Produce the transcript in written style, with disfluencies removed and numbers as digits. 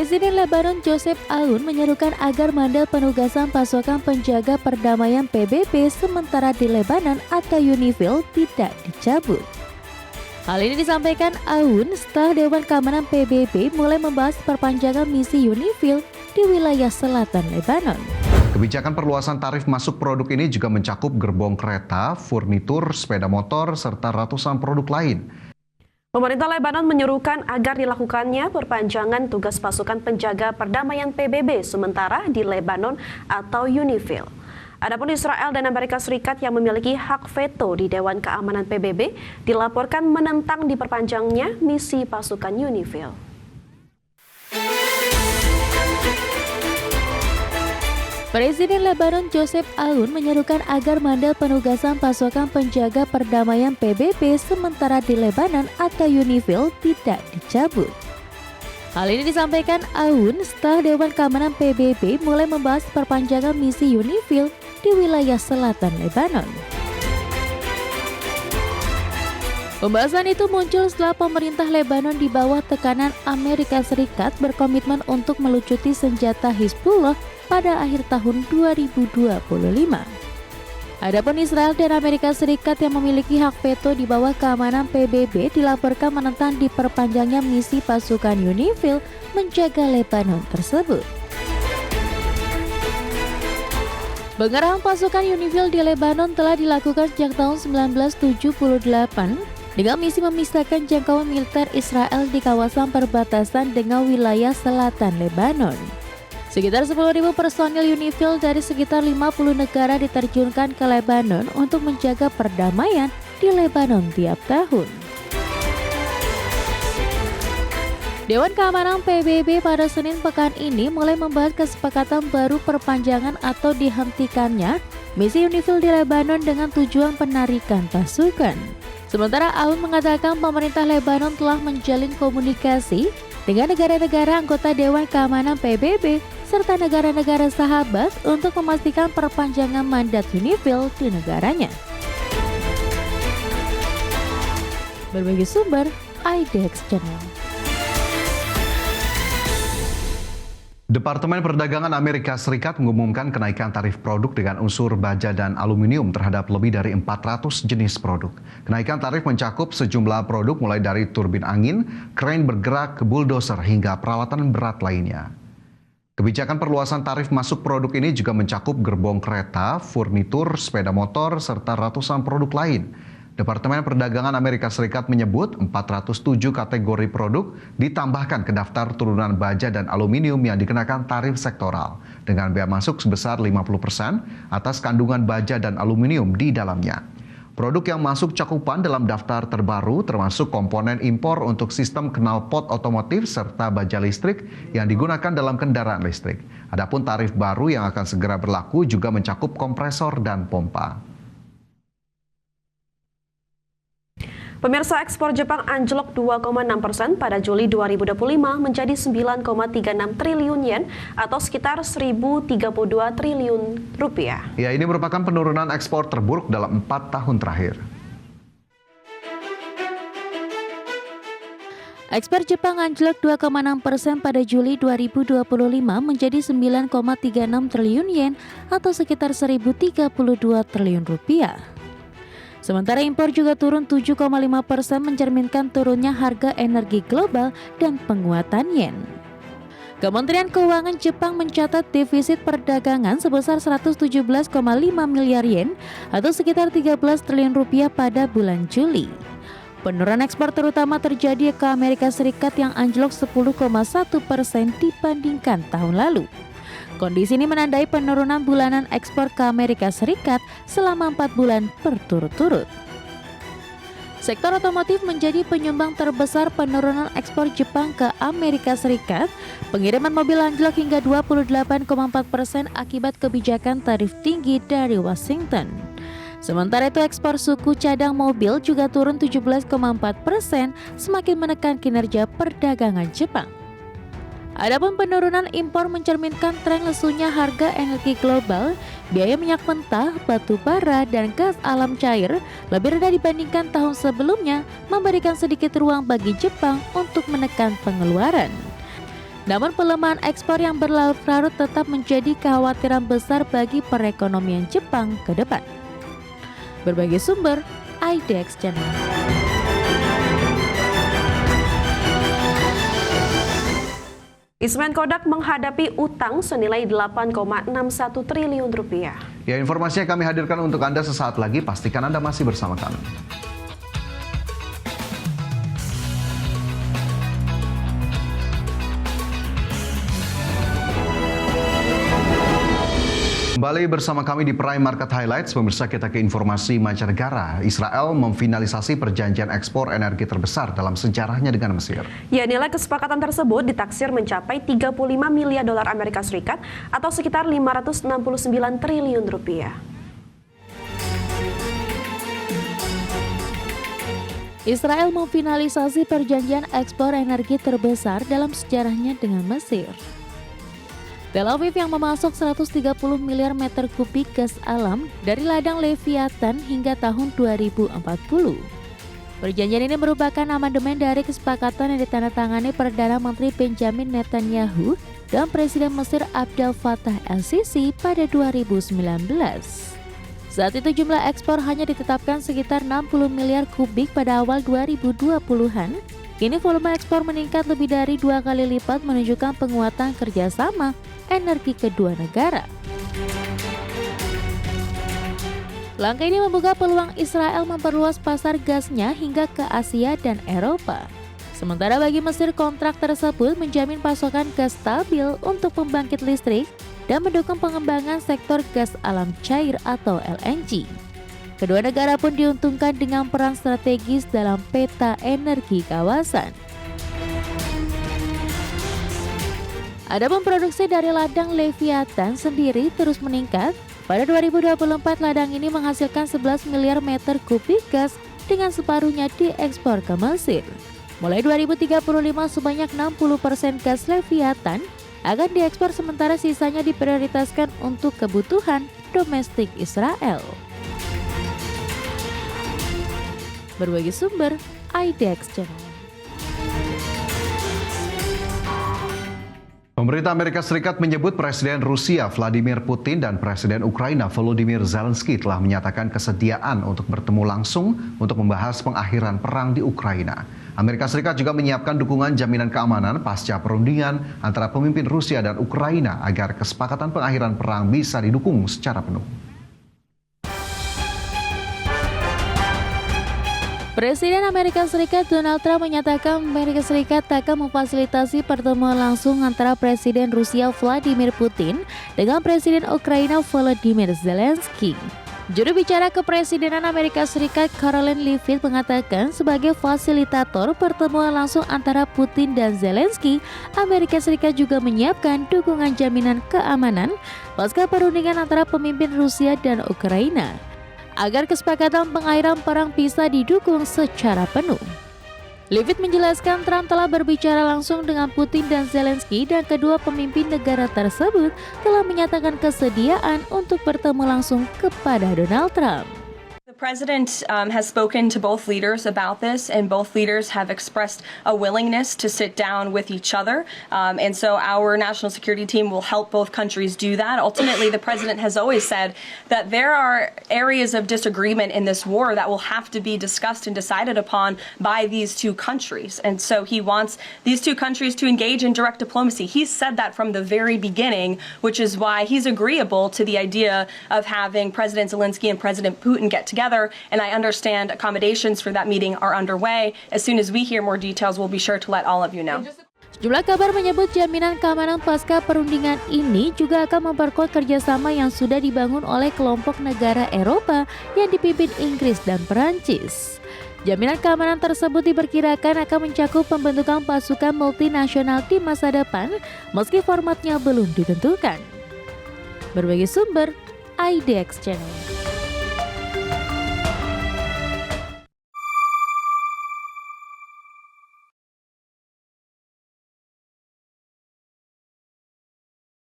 Presiden Lebanon Joseph Aoun menyerukan agar mandal penugasan pasukan penjaga perdamaian PBB sementara di Lebanon atau UNIFIL tidak dicabut. Hal ini disampaikan Aoun setelah Dewan Keamanan PBB mulai membahas perpanjangan misi UNIFIL di wilayah selatan Lebanon. Kebijakan perluasan tarif masuk produk ini juga mencakup gerbong kereta, furnitur, sepeda motor, serta ratusan produk lain. Pemerintah Lebanon menyerukan agar dilakukannya perpanjangan tugas pasukan penjaga perdamaian PBB sementara di Lebanon atau UNIFIL. Adapun Israel dan Amerika Serikat yang memiliki hak veto di Dewan Keamanan PBB dilaporkan menentang diperpanjangnya misi pasukan UNIFIL. Presiden Lebanon Joseph Aoun menyerukan agar mandal penugasan pasukan penjaga perdamaian PBB sementara di Lebanon atau UNIFIL tidak dicabut. Hal ini disampaikan Aoun setelah Dewan Keamanan PBB mulai membahas perpanjangan misi UNIFIL di wilayah selatan Lebanon. Pembahasan itu muncul setelah pemerintah Lebanon di bawah tekanan Amerika Serikat berkomitmen untuk melucuti senjata Hizbullah pada akhir tahun 2025. Adapun Israel dan Amerika Serikat yang memiliki hak veto di bawah keamanan PBB dilaporkan menentang diperpanjangnya misi pasukan UNIFIL menjaga Lebanon tersebut. Pengerahan pasukan UNIFIL di Lebanon telah dilakukan sejak tahun 1978 dengan misi memisahkan jangkauan militer Israel di kawasan perbatasan dengan wilayah selatan Lebanon. Sekitar 10.000 personil UNIFIL dari sekitar 50 negara diterjunkan ke Lebanon untuk menjaga perdamaian di Lebanon tiap tahun. Dewan Keamanan PBB pada Senin pekan ini mulai membahas kesepakatan baru perpanjangan atau dihentikannya misi UNIFIL di Lebanon dengan tujuan penarikan pasukan. Sementara Aoun mengatakan pemerintah Lebanon telah menjalin komunikasi dengan negara-negara anggota Dewan Keamanan PBB serta negara-negara sahabat untuk memastikan perpanjangan mandat UNIFIL di negaranya. Berbagai sumber, IDX Channel. Departemen Perdagangan Amerika Serikat mengumumkan kenaikan tarif produk dengan unsur baja dan aluminium terhadap lebih dari 400 jenis produk. Kenaikan tarif mencakup sejumlah produk mulai dari turbin angin, krain bergerak, bulldozer hingga peralatan berat lainnya. Kebijakan perluasan tarif masuk produk ini juga mencakup gerbong kereta, furnitur, sepeda motor, serta ratusan produk lain. Departemen Perdagangan Amerika Serikat menyebut 407 kategori produk ditambahkan ke daftar turunan baja dan aluminium yang dikenakan tarif sektoral dengan bea masuk sebesar 50% atas kandungan baja dan aluminium di dalamnya. Produk yang masuk cakupan dalam daftar terbaru termasuk komponen impor untuk sistem knalpot otomotif serta baja listrik yang digunakan dalam kendaraan listrik. Adapun tarif baru yang akan segera berlaku juga mencakup kompresor dan pompa. Pemirsa, ekspor Jepang anjlok 2,6% pada Juli 2025 menjadi 9,36 triliun yen atau sekitar 1.032 triliun rupiah. Ya, ini merupakan penurunan ekspor terburuk dalam 4 tahun terakhir. Ekspor Jepang anjlok 2,6% pada Juli 2025 menjadi 9,36 triliun yen atau sekitar 1.032 triliun rupiah. Sementara impor juga turun 7,5% mencerminkan turunnya harga energi global dan penguatan yen. Kementerian Keuangan Jepang mencatat defisit perdagangan sebesar 117,5 miliar yen atau sekitar 13 triliun rupiah pada bulan Juli. Penurunan ekspor terutama terjadi ke Amerika Serikat yang anjlok 10,1% dibandingkan tahun lalu. Kondisi ini menandai penurunan bulanan ekspor ke Amerika Serikat selama 4 bulan berturut-turut. Sektor otomotif menjadi penyumbang terbesar penurunan ekspor Jepang ke Amerika Serikat. Pengiriman mobil anjlok hingga 28,4% akibat kebijakan tarif tinggi dari Washington. Sementara itu ekspor suku cadang mobil juga turun 17,4%, semakin menekan kinerja perdagangan Jepang. Adapun penurunan impor mencerminkan tren lesunya harga energi global, biaya minyak mentah, batu bara, dan gas alam cair lebih rendah dibandingkan tahun sebelumnya, memberikan sedikit ruang bagi Jepang untuk menekan pengeluaran. Namun pelemahan ekspor yang berlarut-larut tetap menjadi kekhawatiran besar bagi perekonomian Jepang ke depan. Berbagai sumber, IDX Channel. Eastman Kodak menghadapi utang senilai 8,61 triliun rupiah. Ya, informasinya kami hadirkan untuk Anda sesaat lagi. Pastikan Anda masih bersama kami. Kembali bersama kami di Prime Market Highlights. Pemirsa, kita ke informasi mancanegara. Israel memfinalisasi perjanjian ekspor energi terbesar dalam sejarahnya dengan Mesir. Ya, nilai kesepakatan tersebut ditaksir mencapai 35 miliar dolar Amerika Serikat atau sekitar 569 triliun rupiah. Israel memfinalisasi perjanjian ekspor energi terbesar dalam sejarahnya dengan Mesir. Tel Aviv yang memasok 130 miliar meter kubik gas alam dari ladang Leviathan hingga tahun 2040. Perjanjian ini merupakan amandemen dari kesepakatan yang ditandatangani Perdana Menteri Benjamin Netanyahu dan Presiden Mesir Abdel Fattah el-Sisi pada 2019. Saat itu jumlah ekspor hanya ditetapkan sekitar 60 miliar kubik pada awal 2020-an. Kini volume ekspor meningkat lebih dari 2 kali lipat, menunjukkan penguatan kerjasama energi kedua negara. Langkah ini membuka peluang Israel memperluas pasar gasnya hingga ke Asia dan Eropa. Sementara bagi Mesir, kontrak tersebut menjamin pasokan gas stabil untuk pembangkit listrik dan mendukung pengembangan sektor gas alam cair atau LNG. Kedua negara pun diuntungkan dengan peran strategis dalam peta energi kawasan. Adapun produksi dari ladang Leviathan sendiri terus meningkat. Pada 2024, ladang ini menghasilkan 11 miliar meter kubik gas dengan separuhnya diekspor ke Mesir. Mulai 2035, sebanyak 60% gas Leviathan akan diekspor, sementara sisanya diprioritaskan untuk kebutuhan domestik Israel. Berbagai sumber, IDX Channel. Pemerintah Amerika Serikat menyebut Presiden Rusia Vladimir Putin dan Presiden Ukraina Volodymyr Zelensky telah menyatakan kesediaan untuk bertemu langsung untuk membahas pengakhiran perang di Ukraina. Amerika Serikat juga menyiapkan dukungan jaminan keamanan pasca perundingan antara pemimpin Rusia dan Ukraina agar kesepakatan pengakhiran perang bisa didukung secara penuh. Presiden Amerika Serikat Donald Trump menyatakan Amerika Serikat akan memfasilitasi pertemuan langsung antara Presiden Rusia Vladimir Putin dengan Presiden Ukraina Volodymyr Zelensky. Juru bicara Kepresidenan Amerika Serikat Karoline Leavitt mengatakan sebagai fasilitator pertemuan langsung antara Putin dan Zelensky, Amerika Serikat juga menyiapkan dukungan jaminan keamanan pasca perundingan antara pemimpin Rusia dan Ukraina, agar kesepakatan pengakhiran perang bisa didukung secara penuh. Leavitt menjelaskan Trump telah berbicara langsung dengan Putin dan Zelensky dan kedua pemimpin negara tersebut telah menyatakan kesediaan untuk bertemu langsung kepada Donald Trump. The president has spoken to both leaders about this, and both leaders have expressed a willingness to sit down with each other. And so our national security team will help both countries do that. Ultimately, the president has always said that there are areas of disagreement in this war that will have to be discussed and decided upon by these two countries. And so he wants these two countries to engage in direct diplomacy. He's said that from the very beginning, which is why he's agreeable to the idea of having President Zelensky and President Putin get together. And I understand accommodations for that meeting are underway. As soon as we hear more details, we'll be sure to let all of you know. Sejumlah kabar menyebut jaminan keamanan pasca perundingan ini juga akan memperkuat kerjasama yang sudah dibangun oleh kelompok negara Eropa yang dipimpin Inggris dan Perancis. Jaminan keamanan tersebut diperkirakan akan mencakup pembentukan pasukan multinasional di masa depan, meski formatnya belum ditentukan. Berbagai sumber, IDX Channel.